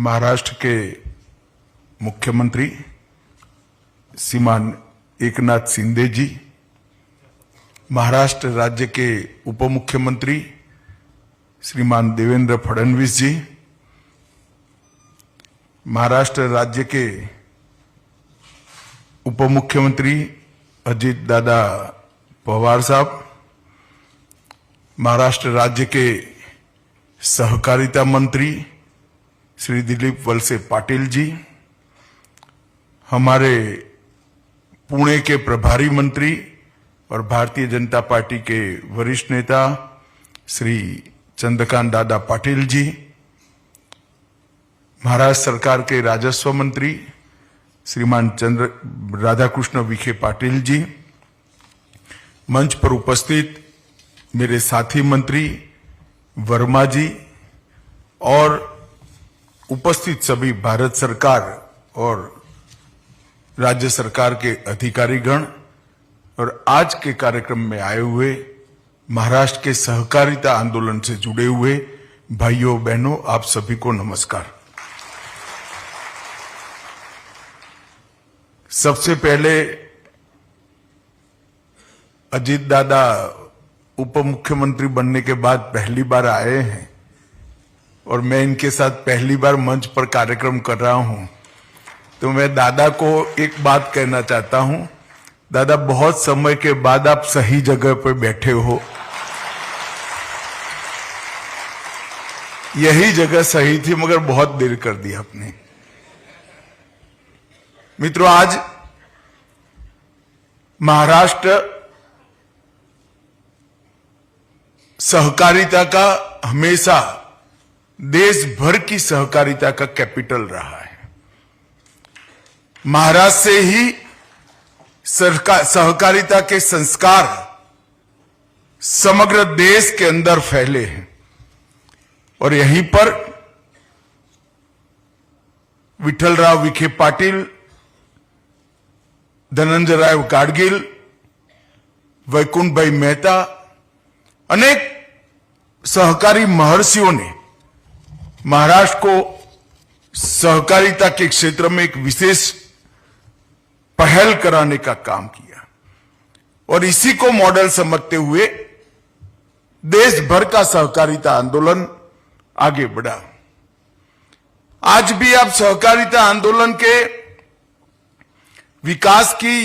महाराष्ट्र के मुख्यमंत्री श्रीमान एकनाथ शिंदे जी, महाराष्ट्र राज्य के उप मुख्यमंत्री श्रीमान देवेंद्र फडणवीस जी, महाराष्ट्र राज्य के उप मुख्यमंत्री अजित दादा पवार साहब, महाराष्ट्र राज्य के सहकारिता मंत्री श्री दिलीप वलसे पाटिल जी, हमारे पुणे के प्रभारी मंत्री और भारतीय जनता पार्टी के वरिष्ठ नेता श्री चंद्रकांत दादा पाटिल जी, महाराष्ट्र सरकार के राजस्व मंत्री श्रीमान राधाकृष्ण विखे पाटिल जी, मंच पर उपस्थित मेरे साथी मंत्री वर्मा जी और उपस्थित सभी भारत सरकार और राज्य सरकार के अधिकारीगण और आज के कार्यक्रम में आए हुए महाराष्ट्र के सहकारिता आंदोलन से जुड़े हुए भाइयों बहनों, आप सभी को नमस्कार। सबसे पहले अजित दादा उप मुख्यमंत्री बनने के बाद पहली बार आए हैं और मैं इनके साथ पहली बार मंच पर कार्यक्रम कर रहा हूं, तो मैं दादा को एक बात कहना चाहता हूं। दादा, बहुत समय के बाद आप सही जगह पर बैठे हो। यही जगह सही थी मगर बहुत देर कर दी आपने। मित्रों, आज महाराष्ट्र सहकारिता का हमेशा देश भर की सहकारिता का कैपिटल रहा है। महाराष्ट्र से ही सहकारिता के संस्कार समग्र देश के अंदर फैले हैं और यहीं पर विठलराव विखे पाटिल, धनंजयराव गाडगिल, वैकुंठ भाई मेहता, अनेक सहकारी महर्षियों ने महाराष्ट्र को सहकारिता के क्षेत्र में एक विशेष पहल कराने का काम किया और इसी को मॉडल समझते हुए देश भर का सहकारिता आंदोलन आगे बढ़ा। आज भी आप सहकारिता आंदोलन के विकास की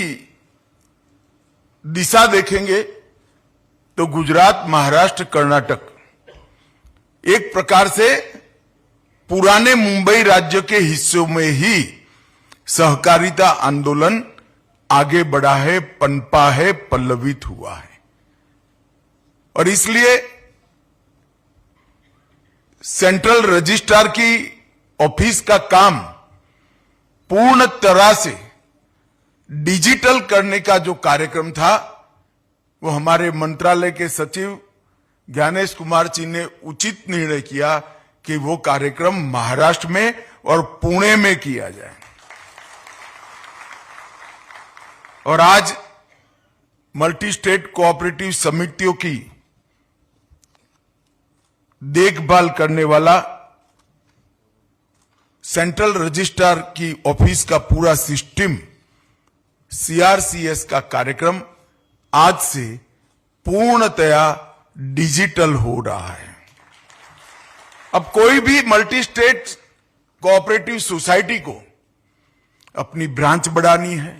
दिशा देखेंगे तो गुजरात, महाराष्ट्र, कर्नाटक एक प्रकार से पुराने मुंबई राज्य के हिस्सों में ही सहकारिता आंदोलन आगे बढ़ा है, पनपा है, पल्लवित हुआ है और इसलिए सेंट्रल रजिस्ट्रार की ऑफिस का काम पूर्ण तरह से डिजिटल करने का जो कार्यक्रम था वो हमारे मंत्रालय के सचिव ज्ञानेश कुमार जी ने उचित निर्णय किया कि वो कार्यक्रम महाराष्ट्र में और पुणे में किया जाए और आज मल्टी स्टेट कोऑपरेटिव समितियों की देखभाल करने वाला सेंट्रल रजिस्ट्रार की ऑफिस का पूरा सिस्टम सीआरसीएस का कार्यक्रम आज से पूर्णतया डिजिटल हो रहा है। अब कोई भी मल्टी स्टेट कोऑपरेटिव सोसाइटी को अपनी ब्रांच बढ़ानी है,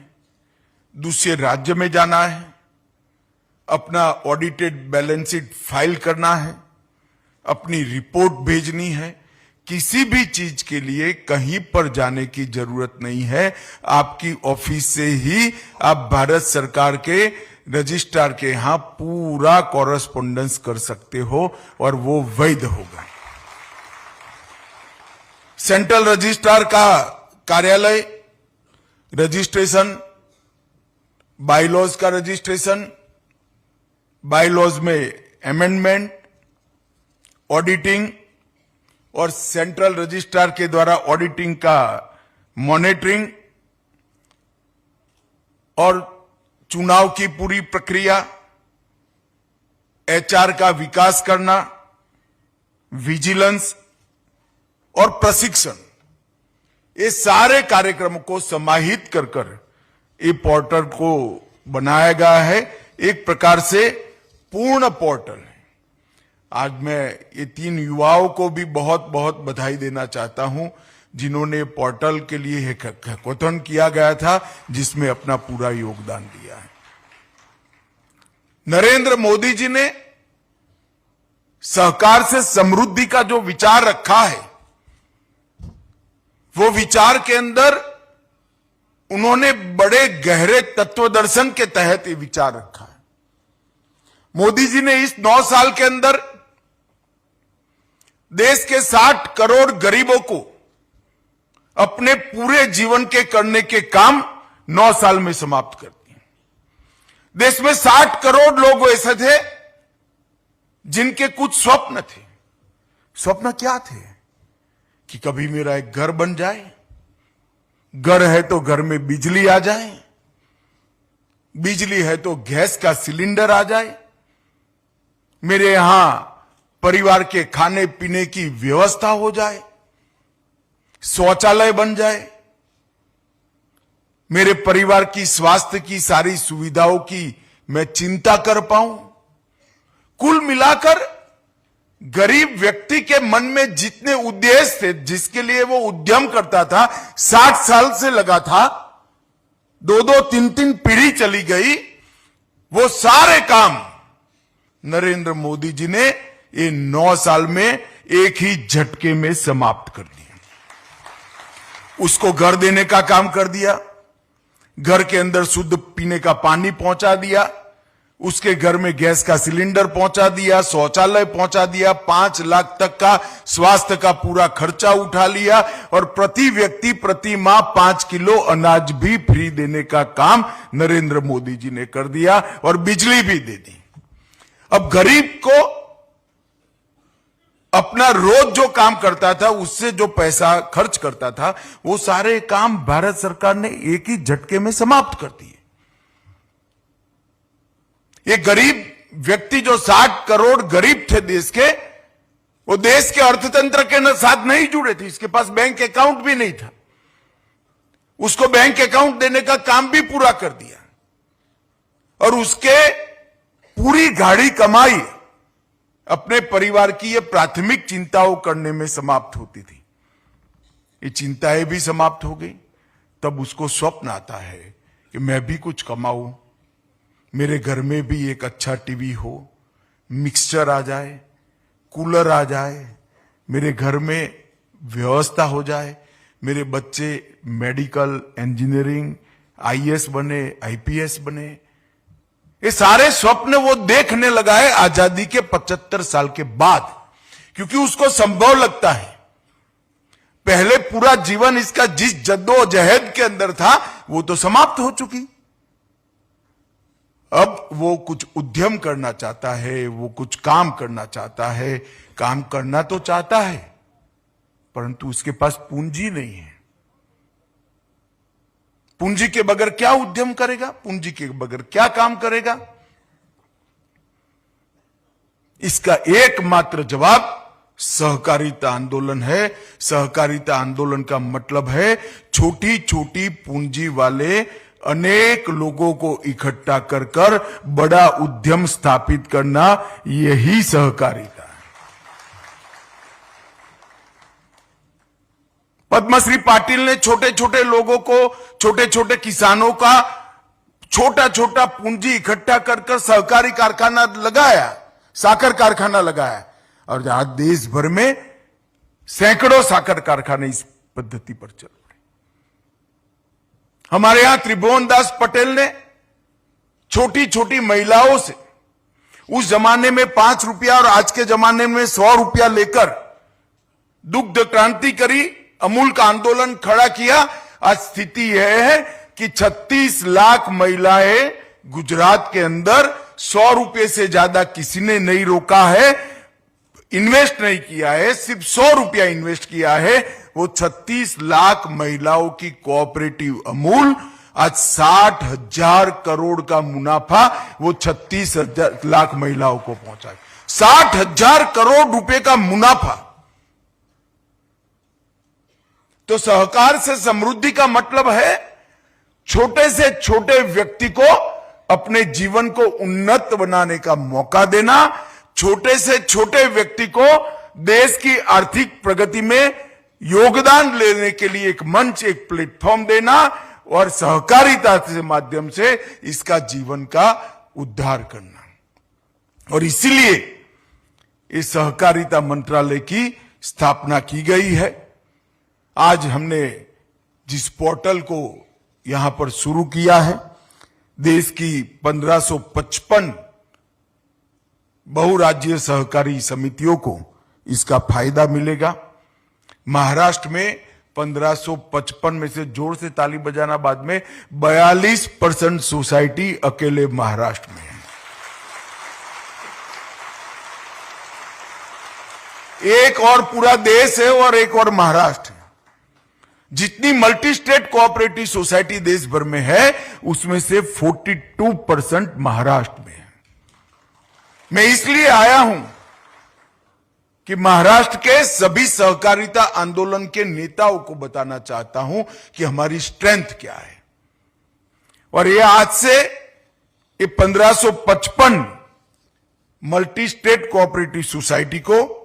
दूसरे राज्य में जाना है, अपना ऑडिटेड बैलेंस शीट फाइल करना है, अपनी रिपोर्ट भेजनी है, किसी भी चीज के लिए कहीं पर जाने की जरूरत नहीं है। आपकी ऑफिस से ही आप भारत सरकार के रजिस्ट्रार के यहां पूरा कॉरेस्पॉन्डेंस कर सकते हो और वो वैध होगा। सेंट्रल रजिस्ट्रार का कार्यालय रजिस्ट्रेशन, बायलॉज का रजिस्ट्रेशन, बायलॉज में अमेंडमेंट, ऑडिटिंग और सेंट्रल रजिस्ट्रार के द्वारा ऑडिटिंग का मॉनिटरिंग और चुनाव की पूरी प्रक्रिया, एचआर का विकास करना, विजिलेंस और प्रशिक्षण, ये सारे कार्यक्रमों को समाहित कर कर ये पोर्टल को बनाया गया है। एक प्रकार से पूर्ण पोर्टल है। आज मैं ये 3 युवाओं को भी बहुत बहुत बधाई देना चाहता हूं, जिन्होंने पोर्टल के लिए हैकाथॉन किया गया था, जिसमें अपना पूरा योगदान दिया है। नरेंद्र मोदी जी ने सहकार से समृद्धि का जो विचार रखा है, वो विचार के अंदर उन्होंने बड़े गहरे तत्वदर्शन के तहत ये विचार रखा है। मोदी जी ने इस 9 साल के अंदर देश के 60 करोड़ गरीबों को अपने पूरे जीवन के करने के काम 9 साल में समाप्त कर दिए। देश में 60 करोड़ लोग ऐसे थे जिनके कुछ स्वप्न थे। स्वप्न क्या थे? कि कभी मेरा एक घर बन जाए, घर है तो घर में बिजली आ जाए, बिजली है तो गैस का सिलेंडर आ जाए, मेरे यहां परिवार के खाने पीने की व्यवस्था हो जाए, शौचालय बन जाए, मेरे परिवार की स्वास्थ्य की सारी सुविधाओं की मैं चिंता कर पाऊं। कुल मिलाकर गरीब व्यक्ति के मन में जितने उद्देश्य थे, जिसके लिए वो उद्यम करता था, 60 साल से लगा था, 2-2, 3-3 पीढ़ी चली गई, वो सारे काम नरेंद्र मोदी जी ने ये 9 साल में एक ही झटके में समाप्त कर दिया। उसको घर देने का काम कर दिया, घर के अंदर शुद्ध पीने का पानी पहुंचा दिया, उसके घर में गैस का सिलेंडर पहुंचा दिया, शौचालय पहुंचा दिया, 5 लाख तक का स्वास्थ्य का पूरा खर्चा उठा लिया, और प्रति व्यक्ति प्रति माह 5 किलो अनाज भी फ्री देने का काम नरेंद्र मोदी जी ने कर दिया, और बिजली भी दे दी। अब गरीब को अपना रोज जो काम करता था, उससे जो पैसा खर्च करता था, वो सारे काम भारत सरकार ने एक ही झटके में समाप्त कर दिए। ये गरीब व्यक्ति जो 60 करोड़ गरीब थे देश के, वो देश के अर्थतंत्र के साथ नहीं जुड़े थे। इसके पास बैंक अकाउंट भी नहीं था, उसको बैंक अकाउंट देने का काम भी पूरा कर दिया, और उसके पूरी गाढ़ी कमाई अपने परिवार की ये प्राथमिक चिंताओं करने में समाप्त होती थी। ये चिंताएं भी समाप्त हो गई। तब उसको स्वप्न आता है कि मैं भी कुछ कमाऊं, मेरे घर में भी एक अच्छा टीवी हो, मिक्सचर आ जाए, कूलर आ जाए, मेरे घर में व्यवस्था हो जाए, मेरे बच्चे मेडिकल, इंजीनियरिंग, आईएएस बने, आईपीएस बने। ये सारे स्वप्न वो देखने लगा है आजादी के 75 साल के बाद, क्योंकि उसको संभव लगता है। पहले पूरा जीवन इसका जिस जद्दोजहद के अंदर था, वो तो समाप्त हो चुकी। अब वो कुछ उद्यम करना चाहता है, वो कुछ काम करना चाहता है। काम करना तो चाहता है, परंतु उसके पास पूंजी नहीं है। पूंजी के बगैर क्या उद्यम करेगा? पूंजी के बगैर क्या काम करेगा? इसका एकमात्र जवाब सहकारिता आंदोलन है। सहकारिता आंदोलन का मतलब है छोटी छोटी पूंजी वाले अनेक लोगों को इकट्ठा कर कर बड़ा उद्यम स्थापित करना, यही सहकारिता है। पद्मश्री पाटिल ने छोटे छोटे लोगों को, छोटे छोटे किसानों का छोटा छोटा पूंजी इकट्ठा कर कर सहकारी कारखाना लगाया, साकर कारखाना लगाया, और आज देश भर में सैकड़ों साकर कारखाने इस पद्धति पर चल रहे। हमारे यहां त्रिभुवन दास पटेल ने छोटी छोटी महिलाओं से, उस जमाने में 5 रुपया और आज के जमाने में 100 रुपया लेकर दुग्ध क्रांति करी, अमूल का आंदोलन खड़ा किया। आज स्थिति यह है कि 36 लाख महिलाएं गुजरात के अंदर 100 रुपये से ज्यादा किसी ने नहीं रोका है, इन्वेस्ट नहीं किया है, सिर्फ 100 रुपया इन्वेस्ट किया है। वो 36 लाख महिलाओं की कोऑपरेटिव अमूल आज 60,000 करोड़ का मुनाफा वो 36 लाख महिलाओं को पहुंचा। 60,000 करोड़ रुपए का मुनाफा। तो सहकार से समृद्धि का मतलब है छोटे से छोटे व्यक्ति को अपने जीवन को उन्नत बनाने का मौका देना, छोटे से छोटे व्यक्ति को देश की आर्थिक प्रगति में योगदान लेने के लिए एक मंच, एक प्लेटफॉर्म देना और सहकारिता के माध्यम से इसका जीवन का उद्धार करना। और इसीलिए इस सहकारिता मंत्रालय की स्थापना की गई है। आज हमने जिस पोर्टल को यहां पर शुरू किया है, देश की 1555 बहुराज्यीय सहकारी समितियों को इसका फायदा मिलेगा। महाराष्ट्र में 1555 में से जोर से ताली बजाना बाद में 42% सोसाइटी अकेले महाराष्ट्र में है। एक और पूरा देश है और एक और महाराष्ट्र है। जितनी मल्टी स्टेट कोऑपरेटिव सोसाइटी देश भर में है उसमें से 42% महाराष्ट्र में है। मैं इसलिए आया हूं कि महाराष्ट्र के सभी सहकारिता आंदोलन के नेताओं को बताना चाहता हूं कि हमारी स्ट्रेंथ क्या है। और ये आज से ये 1555 मल्टी स्टेट कोऑपरेटिव सोसाइटी को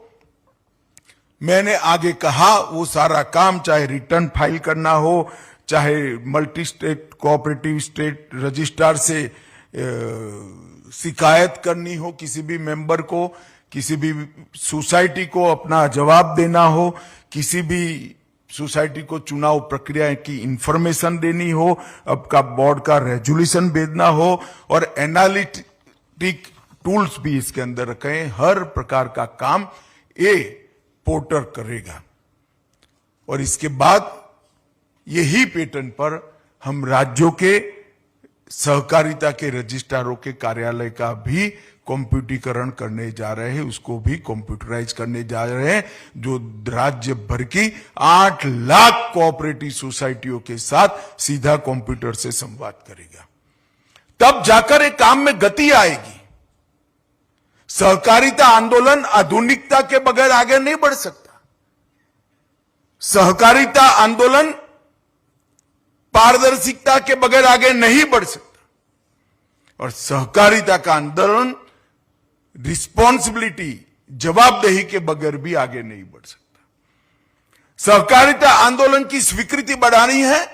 मैंने आगे कहा वो सारा काम, चाहे रिटर्न फाइल करना हो, चाहे multi state cooperative state registrar से शिकायत करनी हो किसी भी मेंबर को, किसी भी सोसाइटी को अपना जवाब देना हो, किसी भी सोसाइटी को चुनाव प्रक्रिया की इंफॉर्मेशन देनी हो, आपका बोर्ड का रेजोल्यूशन भेजना हो और एनालिटिक टूल्स भी इसके अंदर रखे हैं। हर प्रकार का काम ये पोर्टल करेगा। और इसके बाद यही पैटर्न पर हम राज्यों के सहकारिता के रजिस्ट्रारों के कार्यालय का भी कंप्यूटरीकरण करने जा रहे हैं, उसको भी कंप्यूटराइज करने जा रहे हैं, जो राज्य भर की 8 लाख कोऑपरेटिव सोसाइटियों के साथ सीधा कंप्यूटर से संवाद करेगा। तब जाकर एक काम में गति आएगी। सहकारिता आंदोलन आधुनिकता के बगैर आगे नहीं बढ़ सकता। सहकारिता आंदोलन पारदर्शिता के बगैर आगे नहीं बढ़ सकता। और सहकारिता का आंदोलन रिस्पॉन्सिबिलिटी, जवाबदेही के बगैर भी आगे नहीं बढ़ सकता। सहकारिता आंदोलन की स्वीकृति बढ़ानी है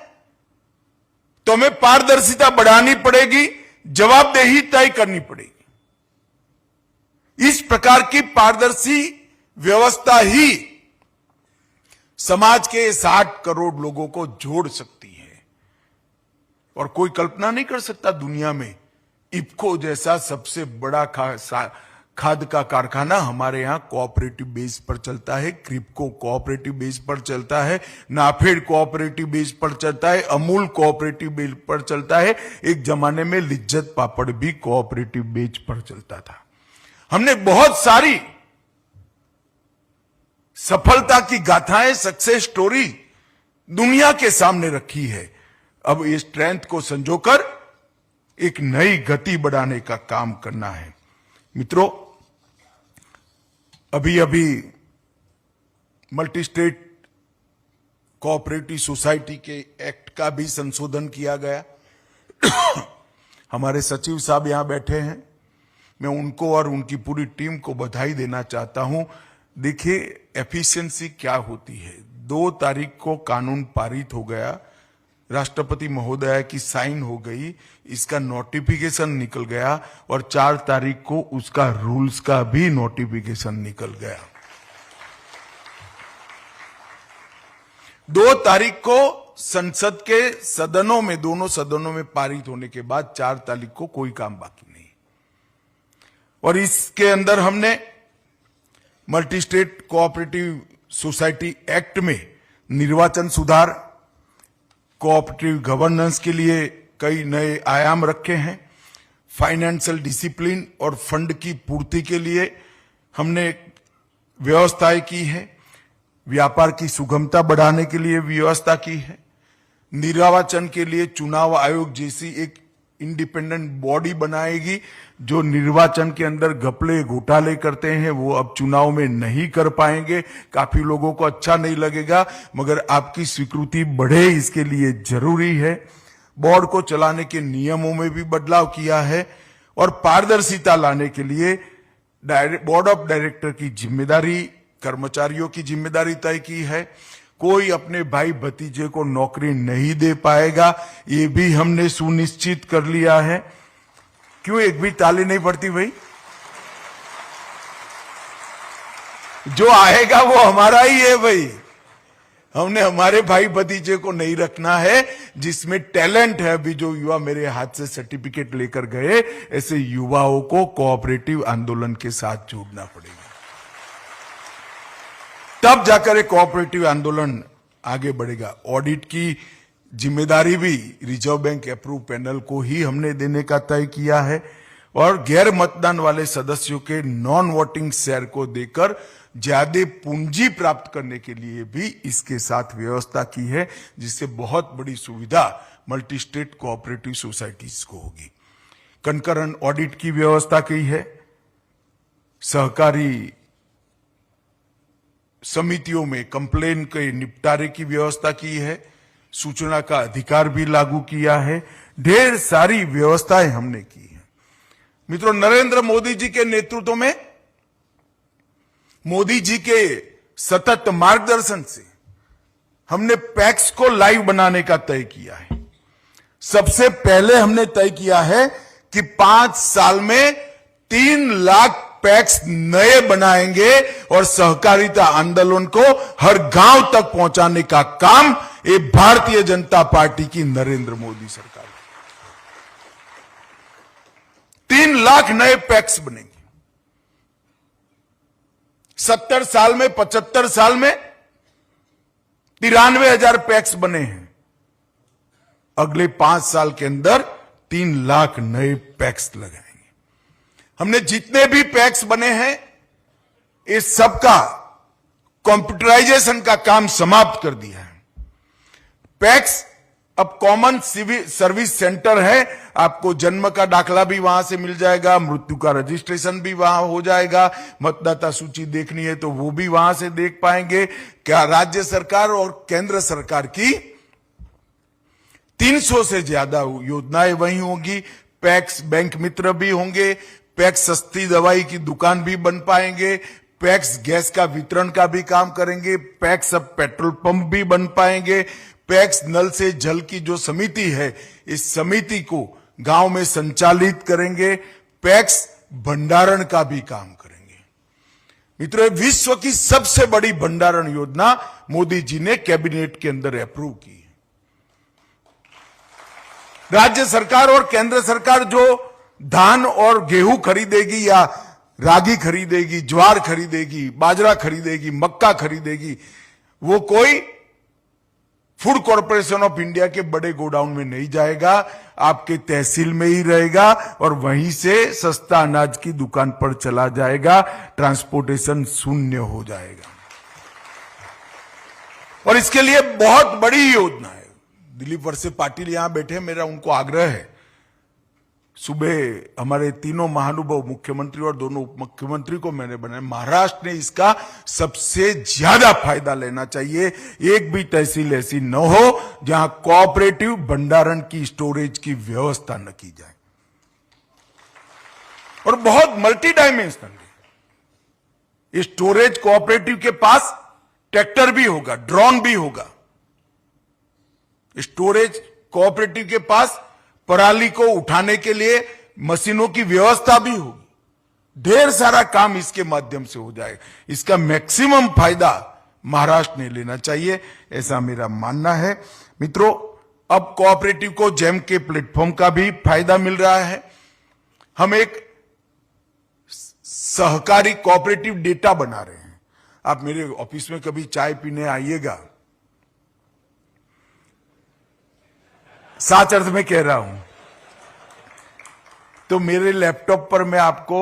तो हमें पारदर्शिता बढ़ानी पड़ेगी, जवाबदेही तय करनी पड़ेगी। इस प्रकार की पारदर्शी व्यवस्था ही समाज के 60 करोड़ लोगों को जोड़ सकती है। और कोई कल्पना नहीं कर सकता दुनिया में इफ्को जैसा सबसे बड़ा खाद का कारखाना हमारे यहां कोऑपरेटिव बेस पर चलता है, क्रिप्को कोऑपरेटिव बेस पर चलता है, नाफेड कोऑपरेटिव बेस पर चलता है, अमूल कोऑपरेटिव बेस पर चलता है। एक जमाने में लिज्जत पापड़ भी कोऑपरेटिव बेस पर चलता था। हमने बहुत सारी सफलता की गाथाएं, सक्सेस स्टोरी दुनिया के सामने रखी है। अब इस स्ट्रेंथ को संजोकर एक नई गति बढ़ाने का काम करना है। मित्रों, अभी अभी मल्टी स्टेट कोऑपरेटिव सोसाइटी के एक्ट का भी संशोधन किया गया। हमारे सचिव साहब यहां बैठे हैं, मैं उनको और उनकी पूरी टीम को बधाई देना चाहता हूं। देखिए एफिशिएंसी क्या होती है। 2 तारीख को कानून पारित हो गया, राष्ट्रपति महोदया की साइन हो गई, इसका नोटिफिकेशन निकल गया और 4 तारीख को उसका रूल्स का भी नोटिफिकेशन निकल गया। 2 तारीख को संसद के सदनों में, दोनों सदनों में पारित होने के बाद 4 तारीख को कोई काम बाकी नहीं। और इसके अंदर हमने multi state cooperative society act में निर्वाचन सुधार, कोऑपरेटिव गवर्नेंस के लिए कई नए आयाम रखे हैं। फाइनेंशियल डिसिप्लिन और फंड की पूर्ति के लिए हमने व्यवस्थाएं की है। व्यापार की सुगमता बढ़ाने के लिए व्यवस्था की है। निर्वाचन के लिए चुनाव आयोग जैसी एक इंडिपेंडेंट बॉडी बनाएगी जो निर्वाचन के अंदर घपले घोटाले करते हैं वो अब चुनाव में नहीं कर पाएंगे। काफी लोगों को अच्छा नहीं लगेगा, मगर आपकी स्वीकृति बढ़े इसके लिए जरूरी है। बोर्ड को चलाने के नियमों में भी बदलाव किया है और पारदर्शिता लाने के लिए बोर्ड ऑफ डायरेक्टर की जिम्मेदारी, कर्मचारियों की जिम्मेदारी तय की है। कोई अपने भाई भतीजे को नौकरी नहीं दे पाएगा, ये भी हमने सुनिश्चित कर लिया है। क्यों एक भी ताली नहीं पड़ती भाई? जो आएगा वो हमारा ही है भाई। हमने हमारे भाई भतीजे को नहीं रखना है, जिसमें टैलेंट है। अभी जो युवा मेरे हाथ से सर्टिफिकेट लेकर गए, ऐसे युवाओं को कोऑपरेटिव आंदोलन के साथ जोड़ना पड़ेगा, तब जाकर एक कोऑपरेटिव आंदोलन आगे बढ़ेगा। ऑडिट की जिम्मेदारी भी रिजर्व बैंक अप्रूव पैनल को ही हमने देने का तय किया है और गैर मतदान वाले सदस्यों के नॉन वोटिंग शेयर को देकर ज्यादा पूंजी प्राप्त करने के लिए भी इसके साथ व्यवस्था की है, जिससे बहुत बड़ी सुविधा मल्टी स्टेट कोऑपरेटिव सोसाइटीज को होगी। कंकरेंट ऑडिट की व्यवस्था की है, सहकारी समितियों में कंप्लेन के निपटारे की व्यवस्था की है, सूचना का अधिकार भी लागू किया है, ढेर सारी व्यवस्थाएं हमने की है। मित्रों, नरेंद्र मोदी जी के नेतृत्व में, मोदी जी के सतत मार्गदर्शन से हमने पैक्स को लाइव बनाने का तय किया है। सबसे पहले हमने तय किया है कि 5 साल में 3 लाख पैक्स नए बनाएंगे और सहकारिता आंदोलन को हर गांव तक पहुंचाने का काम ये भारतीय जनता पार्टी की नरेंद्र मोदी सरकार। 3 लाख नए पैक्स बनेंगे। 70 साल में, 75 साल में 93,000 पैक्स बने हैं। अगले 5 साल के अंदर 3 लाख नए पैक्स लगाएंगे। हमने जितने भी पैक्स बने हैं, इस सबका कंप्यूटराइजेशन का काम समाप्त कर दिया है। पैक्स अब कॉमन सिविल सर्विस सेंटर है। आपको जन्म का दाखला भी वहां से मिल जाएगा, मृत्यु का रजिस्ट्रेशन भी वहां हो जाएगा, मतदाता सूची देखनी है तो वो भी वहां से देख पाएंगे। क्या राज्य सरकार और केंद्र सरकार की 300 से ज्यादा योजनाएं वहीं होंगी। पैक्स बैंक मित्र भी होंगे, पैक्स सस्ती दवाई की दुकान भी बन पाएंगे, पैक्स गैस का वितरण का भी काम करेंगे, पैक्स अब पेट्रोल पंप भी बन पाएंगे, पैक्स नल से जल की जो समिति है, इस समिति को गांव में संचालित करेंगे, पैक्स भंडारण का भी काम करेंगे। मित्रों, विश्व की सबसे बड़ी भंडारण योजना मोदी जी ने कैबिनेट के अंदर अप्रूव की है। राज्य सरकार और केंद्र सरकार जो धान और गेहूं खरीदेगी या रागी खरीदेगी, ज्वार खरीदेगी, बाजरा खरीदेगी, मक्का खरीदेगी, वो कोई फूड कॉर्पोरेशन ऑफ इंडिया के बड़े गोडाउन में नहीं जाएगा, आपके तहसील में ही रहेगा और वहीं से सस्ता अनाज की दुकान पर चला जाएगा। ट्रांसपोर्टेशन शून्य हो जाएगा और इसके लिए बहुत बड़ी योजना है। दिलीप वळसे पाटिल यहां बैठे, मेरा उनको आग्रह है, सुबह हमारे तीनों महानुभाव, मुख्यमंत्री और दोनों उप मुख्यमंत्री को मैंने बनाया। महाराष्ट्र ने इसका सबसे ज्यादा फायदा लेना चाहिए। एक भी तहसील ऐसी न हो जहां कोऑपरेटिव भंडारण की, स्टोरेज की व्यवस्था न की जाए। और बहुत मल्टी डायमेंशनल है ये स्टोरेज। कोऑपरेटिव के पास ट्रैक्टर भी होगा, ड्रोन भी होगा। स्टोरेज कोऑपरेटिव के पास पराली को उठाने के लिए मशीनों की व्यवस्था भी होगी। ढेर सारा काम इसके माध्यम से हो जाएगा। इसका मैक्सिमम फायदा महाराष्ट्र ने लेना चाहिए, ऐसा मेरा मानना है। मित्रों, अब कोऑपरेटिव को जेम के प्लेटफॉर्म का भी फायदा मिल रहा है। हम एक सहकारी कोऑपरेटिव डेटा बना रहे हैं। आप मेरे ऑफिस में कभी चाय पीने आइएगा, सच अर्थ में कह रहा हूं, तो मेरे लैपटॉप पर मैं आपको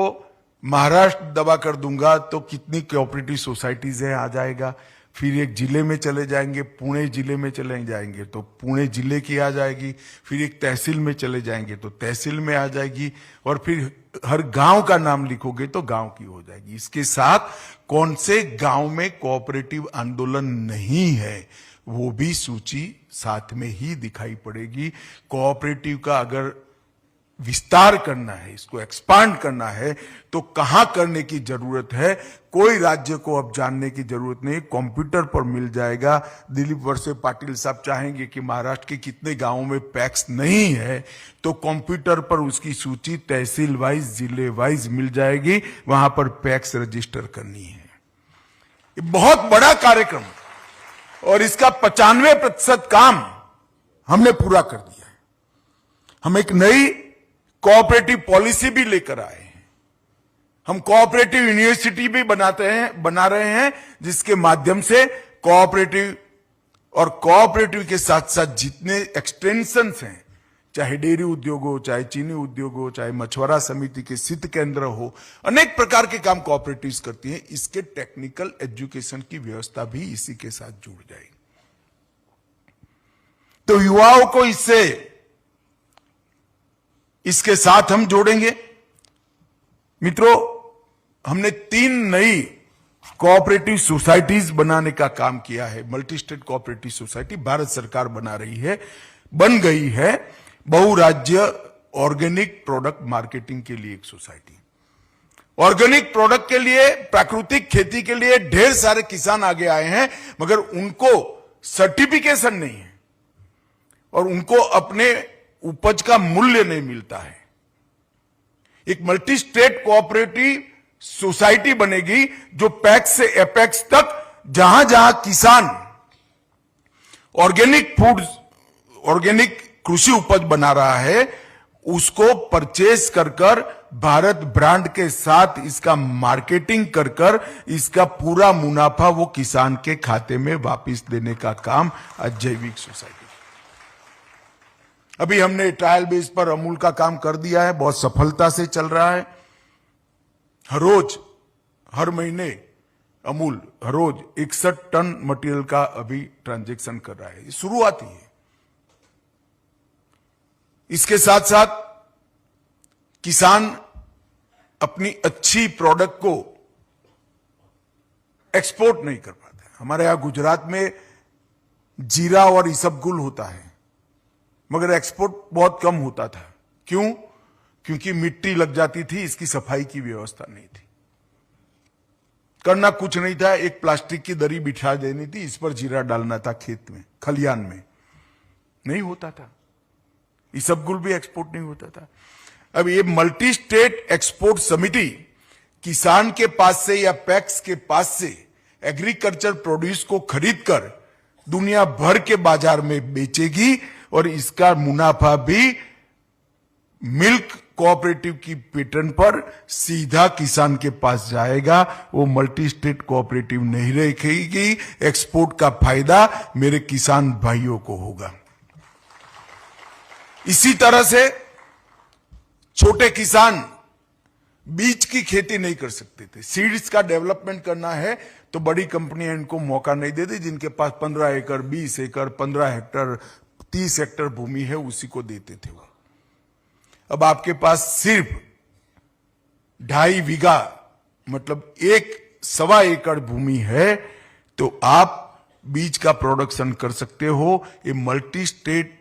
महाराष्ट्र दबा कर दूंगा तो कितनी कोऑपरेटिव सोसाइटीज है आ जाएगा, फिर एक जिले में चले जाएंगे, पुणे जिले में चले जाएंगे तो पुणे जिले की आ जाएगी, फिर एक तहसील में चले जाएंगे तो तहसील में आ जाएगी, और फिर हर गांव का नाम लिखोगे तो गांव की हो जाएगी। इसके साथ कौन से गांव में कोऑपरेटिव आंदोलन नहीं है वो भी सूची साथ में ही दिखाई पड़ेगी। कोऑपरेटिव का अगर विस्तार करना है, इसको एक्सपांड करना है तो कहां करने की जरूरत है, कोई राज्य को अब जानने की जरूरत नहीं, कंप्यूटर पर मिल जाएगा। दिलीप वळसे पाटिल साहब चाहेंगे कि महाराष्ट्र के कितने गांवों में पैक्स नहीं है तो कंप्यूटर पर उसकी सूची तहसील वाइज, जिले वाइज मिल जाएगी, वहां पर पैक्स रजिस्टर करनी है। ये बहुत बड़ा कार्यक्रम और इसका 95% काम हमने पूरा कर दिया है। हम एक नई कोऑपरेटिव पॉलिसी भी लेकर आए हैं। हम कोऑपरेटिव यूनिवर्सिटी भी बना रहे हैं जिसके माध्यम से कोऑपरेटिव के साथ साथ जितने एक्सटेंशंस हैं, चाहे डेयरी उद्योग हो, चाहे चीनी उद्योग हो, चाहे मछुआरा समिति के शीत केंद्र हो, अनेक प्रकार के काम कोऑपरेटिव्स करती हैं। इसके टेक्निकल एजुकेशन की व्यवस्था भी इसी के साथ जुड़ जाएगी। तो युवाओं को इसके साथ हम जोड़ेंगे। मित्रों, हमने 3 नई कोऑपरेटिव सोसाइटीज बनाने का काम किया है। Multi state cooperative society Bharat सरकार बन गई है। बहुराज्य ऑर्गेनिक प्रोडक्ट मार्केटिंग के लिए एक सोसाइटी, ऑर्गेनिक प्रोडक्ट के लिए, प्राकृतिक खेती के लिए ढेर सारे किसान आगे आए हैं, मगर उनको सर्टिफिकेशन नहीं है और उनको अपने उपज का मूल्य नहीं मिलता है। एक मल्टी स्टेट कोऑपरेटिव सोसाइटी बनेगी जो पैक्स से एपेक्स तक जहां जहां किसान ऑर्गेनिक कृषि उपज बना रहा है उसको परचेस कर भारत ब्रांड के साथ इसका मार्केटिंग कर इसका पूरा मुनाफा वो किसान के खाते में वापस देने का काम आज जैविक सोसाइटी। अभी हमने ट्रायल बेस पर अमूल का काम कर दिया है, बहुत सफलता से चल रहा है। हर महीने अमूल हर रोज 61 टन मटेरियल का अभी ट्रांजैक्शन कर रहा है। ये शुरुआत ही है। इसके साथ साथ किसान अपनी अच्छी प्रोडक्ट को एक्सपोर्ट नहीं कर पाते। हमारे यहां गुजरात में जीरा और इसबगुल होता है मगर एक्सपोर्ट बहुत कम होता था। क्यों? क्योंकि मिट्टी लग जाती थी, इसकी सफाई की व्यवस्था नहीं थी, करना कुछ नहीं था, एक प्लास्टिक की दरी बिछा देनी थी, इस पर जीरा डालना था खेत में, खलियान में, नहीं होता था। इसबगुल भी एक्सपोर्ट नहीं होता था। अब ये मल्टी स्टेट एक्सपोर्ट समिति किसान के पास से या पैक्स के पास से एग्रीकल्चर प्रोड्यूस को खरीदकर दुनिया भर के बाजार में बेचेगी और इसका मुनाफा भी मिल्क कोऑपरेटिव की पेटर्न पर सीधा किसान के पास जाएगा। वो मल्टी स्टेट कोऑपरेटिव नहीं रखेगी। एक्सपोर्ट का फायदा मेरे किसान भाइयों को होगा। इसी तरह से छोटे किसान बीज की खेती नहीं कर सकते थे। सीड्स का डेवलपमेंट करना है तो बड़ी कंपनियां इनको मौका नहीं देती। जिनके पास 15 एकड़, 20 एकड़, 15 हेक्टर, 30 हेक्टर भूमि है उसी को देते थे वो। अब आपके पास सिर्फ 2.5 बीघा मतलब 1.25 एकड़ भूमि है तो आप बीज का प्रोडक्शन कर सकते हो। ये मल्टी स्टेट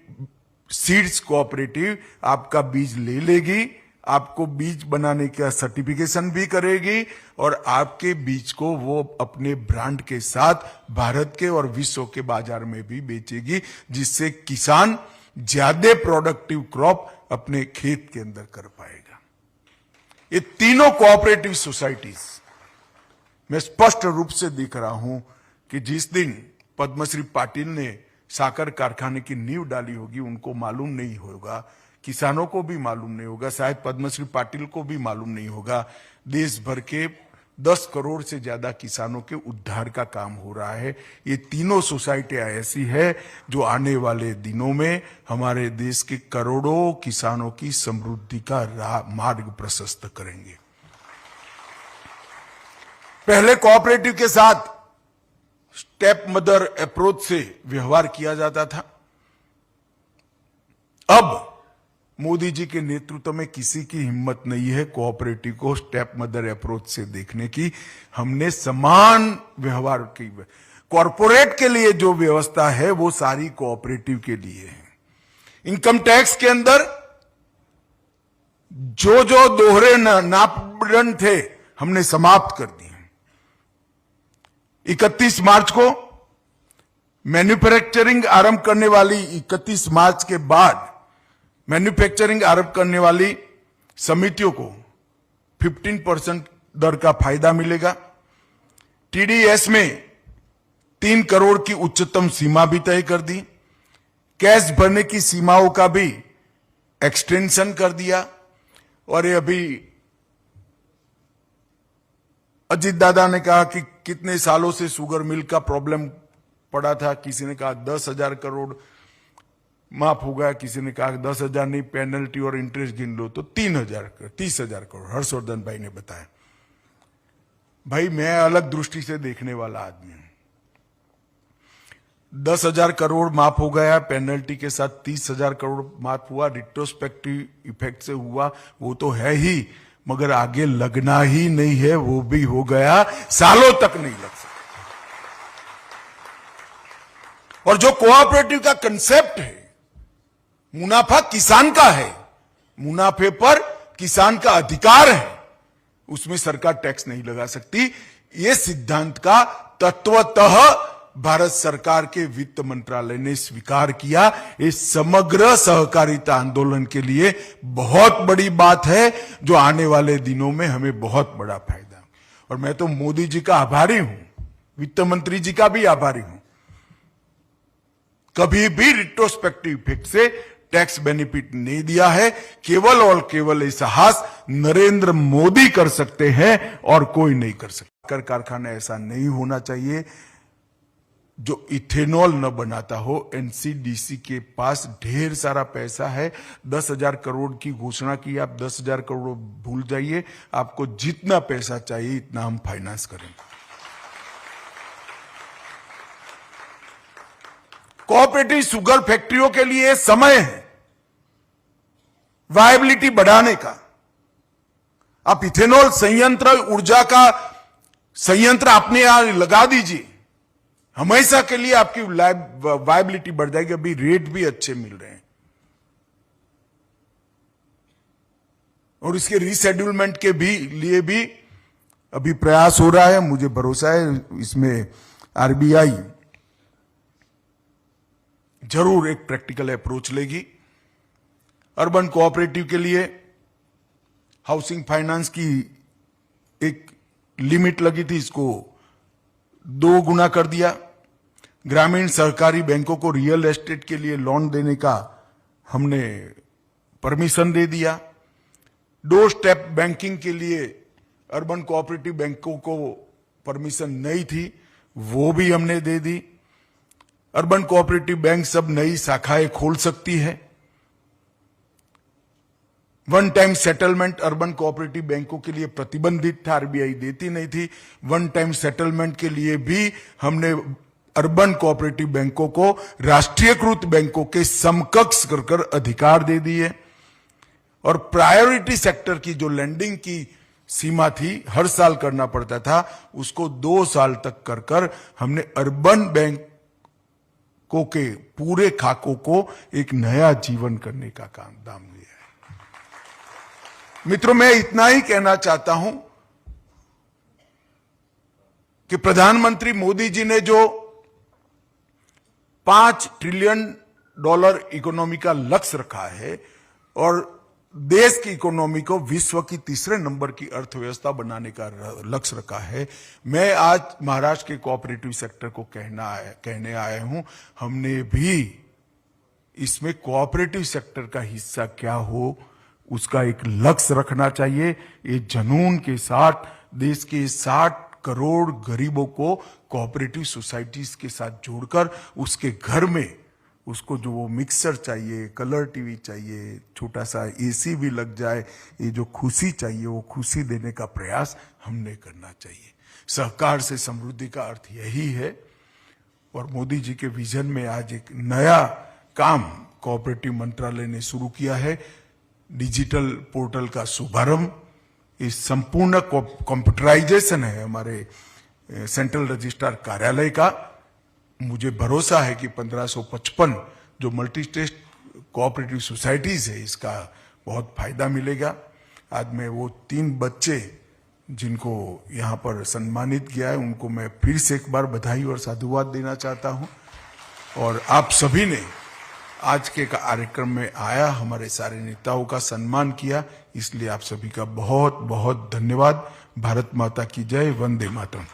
सीड्स कोऑपरेटिव आपका बीज ले लेगी, आपको बीज बनाने का सर्टिफिकेशन भी करेगी और आपके बीज को वो अपने ब्रांड के साथ भारत के और विश्व के बाजार में भी बेचेगी, जिससे किसान ज्यादा प्रोडक्टिव क्रॉप अपने खेत के अंदर कर पाएगा। ये तीनों कोऑपरेटिव सोसाइटीज मैं स्पष्ट रूप से दिख रहा हूं कि जिस दिन पद्मश्री पाटिल ने साकर कारखाने की नींव डाली होगी उनको मालूम नहीं होगा, किसानों को भी मालूम नहीं होगा, शायद पद्मश्री पाटिल को भी मालूम नहीं होगा। देश भर के 10 करोड़ से ज्यादा किसानों के उद्धार का काम हो रहा है। ये तीनों सोसाइटियां ऐसी है जो आने वाले दिनों में हमारे देश के करोड़ों किसानों की समृद्धि का मार्ग प्रशस्त करेंगे। पहले कोऑपरेटिव के साथ स्टेप मदर अप्रोच से व्यवहार किया जाता था। अब मोदी जी के नेतृत्व में किसी की हिम्मत नहीं है कोऑपरेटिव को स्टेप मदर अप्रोच से देखने की। हमने समान व्यवहार की, कॉरपोरेट के लिए जो व्यवस्था है वो सारी कोऑपरेटिव के लिए है। इनकम टैक्स के अंदर जो जो दोहरे मापदंड थे हमने समाप्त कर दिए। 31 मार्च को मैन्युफैक्चरिंग आरंभ करने वाली, 31 मार्च के बाद मैन्युफैक्चरिंग आरंभ करने वाली समितियों को 15% दर का फायदा मिलेगा। टीडीएस में 3 करोड़ की उच्चतम सीमा भी तय कर दी। कैश भरने की सीमाओं का भी एक्सटेंशन कर दिया। और ये अभी अजीत दादा ने कहा कि कितने सालों से शुगर मिल का प्रॉब्लम पड़ा था। किसी ने कहा 10,000 करोड़ माफ हो गया, किसी ने कहा 10,000 नहीं, पेनल्टी और इंटरेस्ट गिन लो तो 30,000 करोड़ हर्षवर्धन भाई ने बताया। भाई मैं अलग दृष्टि से देखने वाला आदमी हूं। 10,000 करोड़ माफ हो गया, पेनल्टी के साथ 30,000 करोड़ माफ हुआ, रिट्रोस्पेक्टिव इफेक्ट से हुआ, वो तो है ही, मगर आगे लगना ही नहीं है, वो भी हो गया, सालों तक नहीं लग सकता। और जो कोऑपरेटिव का कंसेप्ट है, मुनाफा किसान का है, मुनाफे पर किसान का अधिकार है, उसमें सरकार टैक्स नहीं लगा सकती। ये सिद्धांत का तत्वतः भारत सरकार के वित्त मंत्रालय ने स्वीकार किया। इस समग्र सहकारिता आंदोलन के लिए बहुत बड़ी बात है, जो आने वाले दिनों में हमें बहुत बड़ा फायदा। और मैं तो मोदी जी का आभारी हूं, वित्त मंत्री जी का भी आभारी हूं। कभी भी रिट्रोस्पेक्टिव इफेक्ट से टैक्स बेनिफिट नहीं दिया है। केवल और केवल ये साहस नरेंद्र मोदी कर सकते हैं और कोई नहीं कर सकता। कारखाना ऐसा नहीं होना चाहिए जो इथेनॉल न बनाता हो। एनसीडीसी के पास ढेर सारा पैसा है। 10,000 करोड़ की घोषणा की, आप 10,000 करोड़ भूल जाइए, आपको जितना पैसा चाहिए इतना हम फाइनेंस करेंगे। कोऑपरेटिव शुगर फैक्ट्रियों के लिए समय है वायबिलिटी बढ़ाने का। आप इथेनॉल संयंत्र, ऊर्जा का संयंत्र अपने यहां लगा दीजिए, हमेशा के लिए आपकी वायबिलिटी बढ़ जाएगी। अभी रेट भी अच्छे मिल रहे हैं और इसके रीशेड्यूलमेंट के लिए भी अभी प्रयास हो रहा है। मुझे भरोसा है इसमें आरबीआई जरूर एक प्रैक्टिकल अप्रोच लेगी। अर्बन कोऑपरेटिव के लिए हाउसिंग फाइनेंस की एक लिमिट लगी थी, इसको 2 गुना कर दिया। ग्रामीण सहकारी बैंकों को रियल एस्टेट के लिए लोन देने का हमने परमिशन दे दिया। डोर स्टेप बैंकिंग के लिए अर्बन कोऑपरेटिव बैंकों को परमिशन नहीं थी, वो भी हमने दे दी। अर्बन कोऑपरेटिव बैंक सब नई शाखाएं खोल सकती है। One time settlement urban cooperative बैंकों के लिए प्रतिबंधित था, आरबीआई देती नहीं थी। वन टाइम सेटलमेंट के लिए भी हमने अर्बन कोऑपरेटिव बैंकों को राष्ट्रीयकृत बैंकों के समकक्ष कर अधिकार दे दिए। और प्रायोरिटी सेक्टर की जो लैंडिंग की सीमा थी, हर साल करना पड़ता था, उसको 2 साल तक कर हमने अर्बन बैंकों के पूरे खाकों को एक नया जीवन करने का काम दाम लिया है। मित्रों, मैं इतना ही कहना चाहता हूं कि प्रधानमंत्री मोदी जी ने जो $5 ट्रिलियन इकोनॉमी का लक्ष्य रखा है और देश की इकोनॉमी को विश्व की 3रे नंबर की अर्थव्यवस्था बनाने का लक्ष्य रखा है, मैं आज महाराष्ट्र के कोऑपरेटिव सेक्टर को कहने आया हूं, हमने भी इसमें कोऑपरेटिव सेक्टर का हिस्सा क्या हो उसका एक लक्ष्य रखना चाहिए। ये जुनून के साथ देश के 60 करोड़ गरीबों को कोऑपरेटिव सोसाइटीज के साथ जोड़कर उसके घर में उसको जो वो मिक्सर चाहिए, कलर टीवी चाहिए, छोटा सा एसी भी लग जाए, ये जो खुशी चाहिए वो खुशी देने का प्रयास हमने करना चाहिए। सहकार से समृद्धि का अर्थ यही है और मोदी जी के विजन में आज एक नया काम कोऑपरेटिव मंत्रालय ने शुरू किया है। डिजिटल पोर्टल का शुभारंभ, इस संपूर्ण कंप्यूटराइजेशन है हमारे सेंट्रल रजिस्ट्रार कार्यालय का। मुझे भरोसा है कि 1555 जो मल्टी स्टेट कोऑपरेटिव सोसाइटीज है, इसका बहुत फायदा मिलेगा। आज मैं वो 3 बच्चे जिनको यहाँ पर सम्मानित किया है, उनको मैं फिर से एक बार बधाई और साधुवाद देना चाहता हूँ। और आप सभी ने आज के कार्यक्रम में आया, हमारे सारे नेताओं का सम्मान किया, इसलिए आप सभी का बहुत बहुत धन्यवाद। भारत माता की जय। वंदे मातरम।